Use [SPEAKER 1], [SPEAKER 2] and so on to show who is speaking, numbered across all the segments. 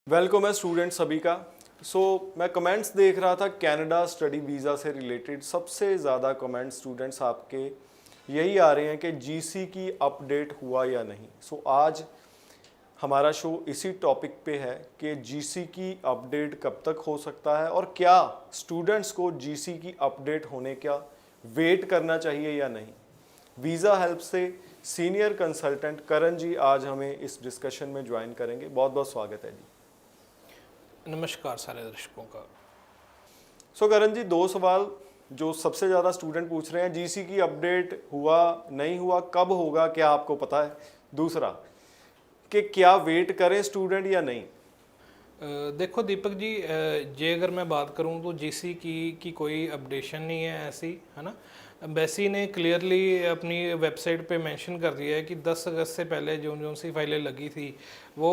[SPEAKER 1] Welcome है student सभी का। मैं कमेंट्स देख रहा था कनाडा स्टडी वीज़ा से रिलेटेड। सबसे ज़्यादा कमेंट स्टूडेंट्स आपके यही आ रहे हैं कि जीसी की अपडेट हुआ या नहीं। आज हमारा शो इसी टॉपिक पे है कि जीसी की अपडेट कब तक हो सकता है और क्या स्टूडेंट्स को जीसी की अपडेट होने का वेट करना चाहिए या नहीं। वीज़ा हेल्प से सीनियर कंसल्टेंट करण जी आज हमें इस डिस्कशन में ज्वाइन करेंगे। बहुत बहुत स्वागत है जी।
[SPEAKER 2] नमस्कार सारे दर्शकों का।
[SPEAKER 1] करण जी, दो सवाल जो सबसे ज़्यादा स्टूडेंट पूछ रहे हैं, जीसी की अपडेट हुआ नहीं हुआ, कब होगा, क्या आपको पता है? दूसरा कि क्या वेट करें स्टूडेंट या नहीं?
[SPEAKER 2] देखो दीपक जी, जे अगर मैं बात करूं तो जीसी की कोई अपडेशन नहीं है ऐसी, है ना। एम्बेसी ने क्लियरली अपनी वेबसाइट पे मेंशन कर दिया है कि 10 अगस्त से पहले जो सी फाइलें लगी थी वो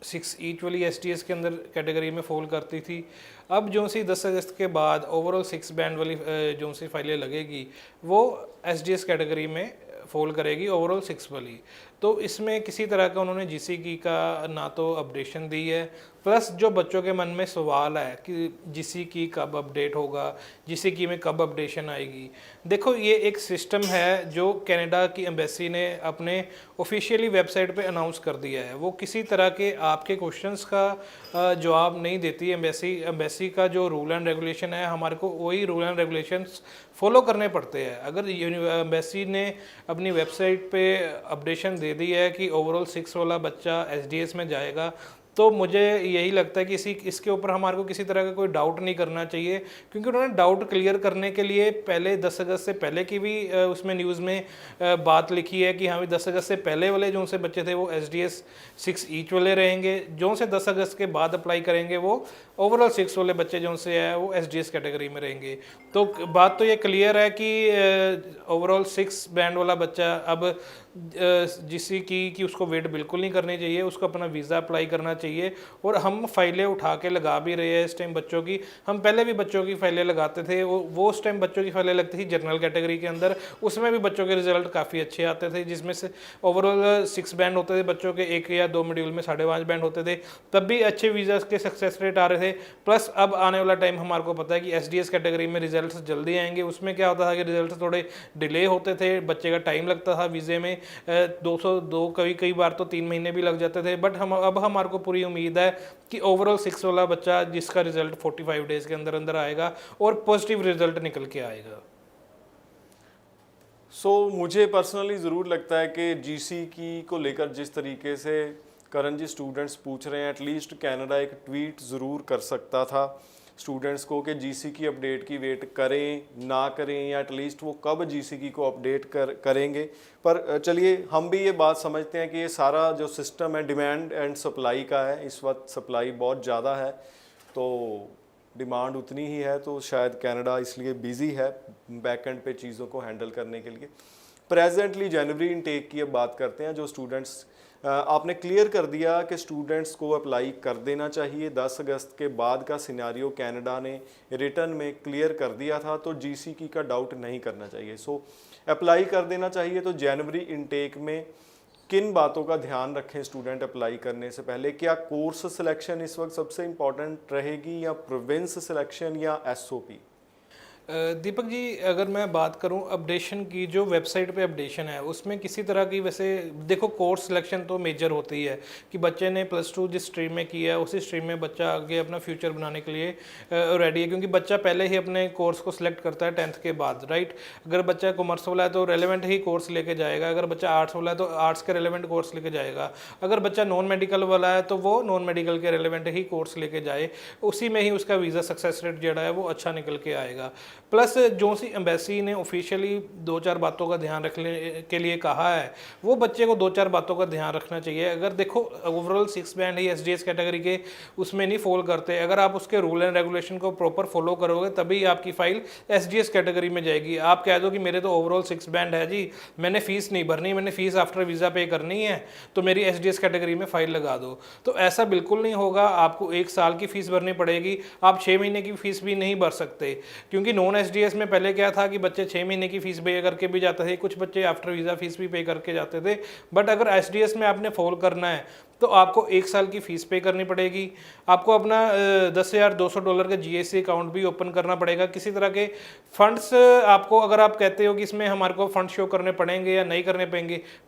[SPEAKER 2] 6 ईच वाली एसटीएस के अंदर कैटेगरी में फॉल करती थी। अब जो सी 10 अगस्त के बाद ओवरऑल 6 बैंड वाली जो सी फाइलें लगेगी वो एसडीएस कैटेगरी में फॉल करेगी, ओवरऑल 6 वाली। तो इसमें किसी तरह का उन्होंने जीसी की का ना तो अपडेशन दी है, प्लस जो बच्चों के मन में सवाल है कि जीसी की कब अपडेट होगा, जीसी की में कब अपडेशन आएगी। देखो, ये एक सिस्टम है जो कनाडा की एम्बेसी ने अपने ऑफिशियली वेबसाइट पे अनाउंस कर दिया है। वो किसी तरह के आपके क्वेश्चंस का जवाब नहीं देती। एम्बेसी का जो रूल एंड रेगुलेशन है, हमारे को वही रूल एंड रेगुलेशंस फॉलो करने पड़ते हैं। अगर एम्बेसी ने अपनी वेबसाइट पे अपडेशन दे दी है कि ओवरऑल 6 वाला बच्चा एसडीएस में जाएगा, तो मुझे यही लगता है कि इसके ऊपर हमारे को किसी तरह का कोई डाउट नहीं करना चाहिए, क्योंकि उन्होंने डाउट क्लियर करने के लिए पहले 10 अगस्त से पहले की भी उसमें न्यूज़ में बात लिखी है कि हाँ, 10 अगस्त से पहले वाले जो से बच्चे थे वो एसडीएस 6 ईच वाले रहेंगे, जो से 10 अगस्त के बाद अप्लाई करेंगे वो ओवरऑल 6 वाले बच्चे जो से है वो एसडीएस कैटेगरी में रहेंगे। तो बात तो ये क्लियर है कि ओवरऑल 6 बैंड वाला बच्चा अब जिससे कि उसको वेट बिल्कुल नहीं करनी चाहिए, उसको अपना वीज़ा अप्लाई करना चाहिए। और हम फाइलें उठा के लगा भी रहे हैं इस टाइम बच्चों की। हम पहले भी बच्चों की फाइलें लगाते थे, वो उस टाइम बच्चों की फाइलें लगती थी जनरल कैटेगरी के अंदर, उसमें भी बच्चों के रिजल्ट काफ़ी अच्छे आते थे, जिसमें से ओवरऑल 6 बैंड होते थे बच्चों के, 1 या 2 मॉड्यूल में 5.5 बैंड होते थे, तब भी अच्छे वीज़ा के सक्सेस रेट आ रहे थे। प्लस अब आने वाला टाइम हमारे को पता है कि एसडीएस कैटेगरी में रिजल्ट जल्दी आएंगे। उसमें क्या होता था कि रिजल्ट थोड़े डिले होते थे, बच्चे का टाइम लगता था वीज़े में, 202 कई बार तो 3 महीने भी लग जाते थे। बट अब हमारे को पूरी उम्मीद है कि ओवरऑल 6 वाला बच्चा जिसका रिजल्ट 45 डेज के अंदर अंदर आएगा और पॉजिटिव रिजल्ट निकल के आएगा।
[SPEAKER 1] मुझे पर्सनली ज़रूर लगता है कि जीसी की को लेकर जिस तरीके से करण जी स्टूडेंट्स पूछ रहे हैं, एटलीस्ट कनाडा एक ट्वीट ज़रूर कर सकता था स्टूडेंट्स को कि जीसी की अपडेट की वेट करें ना करें, या एटलीस्ट वो कब जीसी की को अपडेट करेंगे। पर चलिए, हम भी ये बात समझते हैं कि ये सारा जो सिस्टम है डिमांड एंड सप्लाई का है। इस वक्त सप्लाई बहुत ज़्यादा है तो डिमांड उतनी ही है, तो शायद कनाडा इसलिए बिज़ी है बैक एंड पे चीज़ों को हैंडल करने के लिए। प्रेजेंटली जनवरी इनटेक की अब बात करते हैं। जो स्टूडेंट्स आपने क्लियर कर दिया कि स्टूडेंट्स को अप्लाई कर देना चाहिए। 10 अगस्त के बाद का सिनेरियो कनाडा ने रिटर्न में क्लियर कर दिया था, तो जीसीकी का डाउट नहीं करना चाहिए। अप्लाई कर देना चाहिए। तो जनवरी इनटेक में किन बातों का ध्यान रखें स्टूडेंट अप्लाई करने से पहले? क्या कोर्स सिलेक्शन इस वक्त सबसे इम्पॉर्टेंट रहेगी, या प्रोविंस सिलेक्शन, या एसओपी?
[SPEAKER 2] दीपक जी, अगर मैं बात करूं अपडेशन की, जो वेबसाइट पे अपडेशन है उसमें किसी तरह की, वैसे देखो कोर्स सिलेक्शन तो मेजर होती है कि बच्चे ने +2 जिस स्ट्रीम में किया है उसी स्ट्रीम में बच्चा आगे अपना फ्यूचर बनाने के लिए रेडी है, क्योंकि बच्चा पहले ही अपने कोर्स को सिलेक्ट करता है 10th के बाद, राइट। अगर बच्चा कॉमर्स वाला है तो रेलेवेंट ही कोर्स लेके जाएगा, अगर बच्चा आर्ट्स वाला है तो आर्ट्स के रेलेवेंट कोर्स लेके जाएगा, अगर बच्चा नॉन मेडिकल वाला है तो वो नॉन मेडिकल के रेलेवेंट ही कोर्स लेके जाए, उसी में ही उसका वीज़ा सक्सेस रेट जो है वो अच्छा निकल के आएगा। प्लस जो सी एम्बेसी ने ऑफिशियली 2-4 बातों का ध्यान रखने के लिए कहा है, वो बच्चे को 2-4 बातों का ध्यान रखना चाहिए। अगर देखो ओवरऑल 6 बैंड ही एसडीएस कैटेगरी के उसमें नहीं फॉल करते, अगर आप उसके रूल एंड रेगुलेशन को प्रॉपर फॉलो करोगे तभी आपकी फाइल एसडीएस कैटेगरी में जाएगी। आप कह दो कि मेरे तो ओवरऑल 6 बैंड है जी, मैंने फीस नहीं भरनी, मैंने फीस आफ्टर वीज़ा पे करनी है, तो मेरी एसडीएस कैटेगरी में फाइल लगा दो, तो ऐसा बिल्कुल नहीं होगा। आपको 1 साल की फीस भरनी पड़ेगी, आप 6 महीने की फीस भी नहीं भर सकते, क्योंकि नॉन एसडीएस में पहले क्या था कि बच्चे 6 महीने की फीस पे करके भी जाते थे, कुछ बच्चे आफ्टर वीज़ा फीस भी पे करके जाते थे। बट अगर एसडीएस में आपने फॉल करना है तो आपको 1 साल की फ़ीस पे करनी पड़ेगी। आपको अपना $10,200 का GSC अकाउंट भी ओपन करना पड़ेगा। किसी तरह के फंड्स आपको, अगर आप कहते हो कि इसमें हमारे को फंड शो करने पड़ेंगे या नहीं करने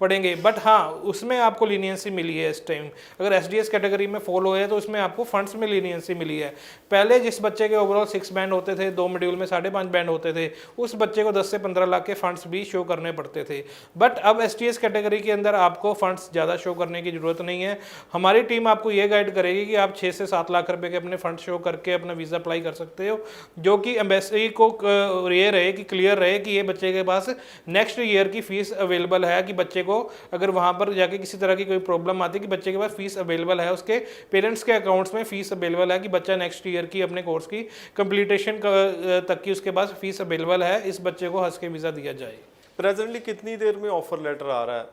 [SPEAKER 2] पड़ेंगे, बट हाँ, उसमें आपको लीनियंसी मिली है इस टाइम। अगर SDS कैटेगरी में फॉलो है तो उसमें आपको फंड्स में लीनियंसी मिली है। पहले जिस बच्चे के ओवरऑल 6 बैंड होते थे, 2 मॉड्यूल में 5.5 बैंड होते थे, उस बच्चे को 10 से 15 लाख के फंड्स भी शो करने पड़ते थे। बट अब STS कैटेगरी के अंदर आपको फंड्स ज़्यादा शो करने की ज़रूरत नहीं है। हमारी टीम आपको ये गाइड करेगी कि आप 6 से 7 लाख रुपए के अपने फंड शो करके अपना वीज़ा अप्लाई कर सकते हो, जो कि एम्बेसी को ये रहे कि क्लियर रहे कि ये बच्चे के पास नेक्स्ट ईयर की फ़ीस अवेलेबल है, कि बच्चे को अगर वहाँ पर जाके किसी तरह की कोई प्रॉब्लम आती है कि बच्चे के पास फ़ीस अवेलेबल है, उसके पेरेंट्स के अकाउंट्स में फ़ीस अवेलेबल है, कि बच्चा नेक्स्ट ईयर की अपने कोर्स की कंप्लीटेशन तक की उसके पास फ़ीस अवेलेबल है, इस बच्चे को हंस के वीज़ा दिया जाए।
[SPEAKER 1] प्रेजेंटली कितनी देर में ऑफर लेटर आ रहा है?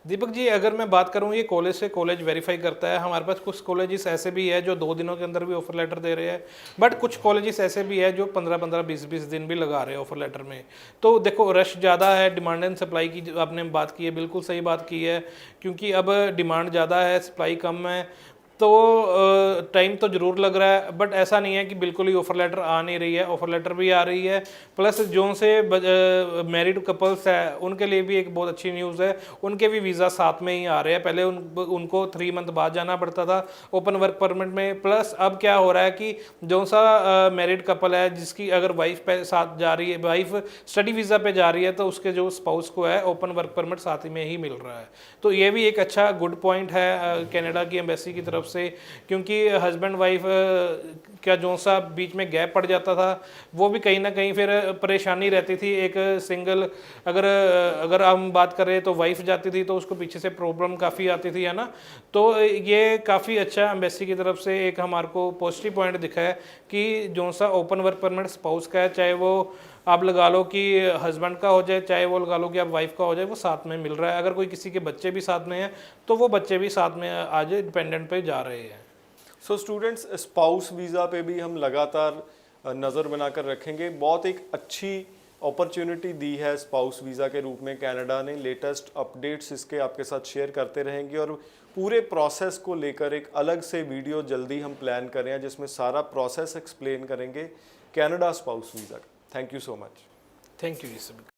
[SPEAKER 2] दीपक जी, अगर मैं बात करूं, ये कॉलेज से कॉलेज वेरीफाई करता है। हमारे पास कुछ कॉलेजेस ऐसे भी है जो 2 दिनों के अंदर भी ऑफर लेटर दे रहे हैं, बट कुछ कॉलेजेस ऐसे भी है जो 15-15, 20-20 दिन भी लगा रहे हैं ऑफर लेटर में। तो देखो, रश ज़्यादा है, डिमांड एंड सप्लाई की जो आपने बात की है, बिल्कुल सही बात की है, क्योंकि अब डिमांड ज़्यादा है, सप्लाई कम है, तो टाइम तो ज़रूर लग रहा है। बट ऐसा नहीं है कि बिल्कुल ही ऑफर लेटर आ नहीं रही है, ऑफर लेटर भी आ रही है। प्लस जो से मैरिड कपल्स है उनके लिए भी एक बहुत अच्छी न्यूज़ है, उनके भी वीज़ा साथ में ही आ रहे हैं। पहले उनको 3 मंथ बाद जाना पड़ता था ओपन वर्क परमिट में। प्लस अब क्या हो रहा है कि जो सा मैरिड कपल है जिसकी अगर वाइफ पे साथ जा रही है, वाइफ स्टडी वीज़ा पे जा रही है, तो उसके जो स्पाउस को है ओपन वर्क परमिट साथ ही में ही मिल रहा है। तो ये भी एक अच्छा गुड पॉइंट है कनाडा की एम्बेसी की तरफ से, क्योंकि हस्बैंड वाइफ का जो सा बीच में गैप पड़ जाता था, वो भी कहीं ना कहीं फिर परेशानी रहती थी। एक सिंगल अगर हम बात करें तो वाइफ जाती थी तो उसको पीछे से प्रॉब्लम काफ़ी आती थी, है ना। तो ये काफ़ी अच्छा एम्बेसी की तरफ से एक हमारे को पॉजिटिव पॉइंट दिखा है कि जो सा ओपन वर्क परमिट स्पाउस का है, चाहे वो आप लगा लो कि हस्बैंड का हो जाए, चाहे वो लगा लो कि आप वाइफ का हो जाए, वो साथ में मिल रहा है। अगर कोई किसी के बच्चे भी साथ में हैं तो वो बच्चे भी साथ में आज डिपेंडेंट पे जा रहे हैं।
[SPEAKER 1] सो स्टूडेंट्स, स्पाउस वीज़ा पे भी हम लगातार नज़र बनाकर रखेंगे। बहुत एक अच्छी अपॉर्चुनिटी दी है स्पाउस वीज़ा के रूप में कनाडा ने। लेटेस्ट अपडेट्स इसके आपके साथ शेयर करते रहेंगे, और पूरे प्रोसेस को लेकर एक अलग से वीडियो जल्दी हम प्लान कर रहे हैं जिसमें सारा प्रोसेस एक्सप्लेन करेंगे कनाडा स्पाउस वीज़ा का। Thank you so much.
[SPEAKER 2] Thank you जी सभी।